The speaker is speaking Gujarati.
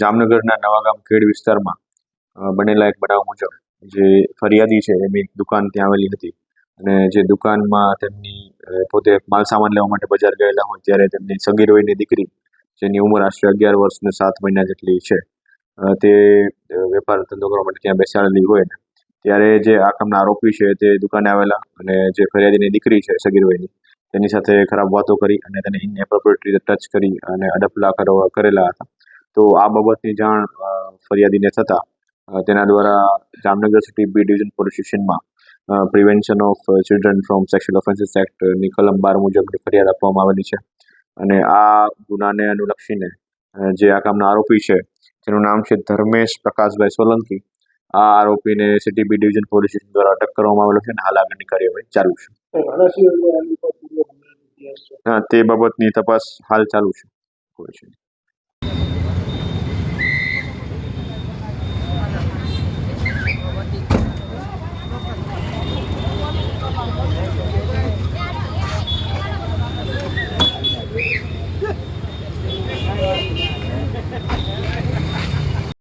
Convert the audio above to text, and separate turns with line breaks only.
જામનગરના નવાગામ ખેડ વિસ્તારમાં બનેલા એક બનાવ મુજબ જે ફરિયાદી છે એની એક દુકાન ત્યાં આવેલી હતી અને જે દુકાનમાં તેમની પોતે માલસામાન લેવા માટે બજાર ગયેલા હોય ત્યારે તેમની સગીર વયની દીકરી જેની ઉંમર આશરે 11 વર્ષ ને 7 મહિના જેટલી છે તે વેપાર ધંધો કરવા માટે ત્યાં બેસાડેલી હોય ને ત્યારે જે આ કામના આરોપી છે તે દુકાને આવેલા અને જે ફરિયાદીની દીકરી છે સગીર વયની તેની સાથે ખરાબ વાતો કરી અને તેને ઇનએપ્રોપ્રિએટ રીતે ટચ કરી અને અડપલા કરેલા હતા. તો આ બાબતની જાણ ફરિયાદીને થતાં તેના દ્વારા Jamnagar city B division police સ્ટેશનમાં prevention of children from sexual offences એક્ટની કલમ 12 મુજબની ફરિયાદ આપવામાં આવેલી છે અને આ ગુનાને અનુલક્ષીને જે આ કામના આરોપી છે તેનું નામ છે ધર્મેશ પ્રકાશભાઈ સોલંકી. આ આરોપીને city B division police station દ્વારા અટક કરવામાં આવેલો છે અને હાલ આગળની કાર્યવાહી ચાલુ છે. તે બાબતની તપાસ હાલ ચાલુ છે.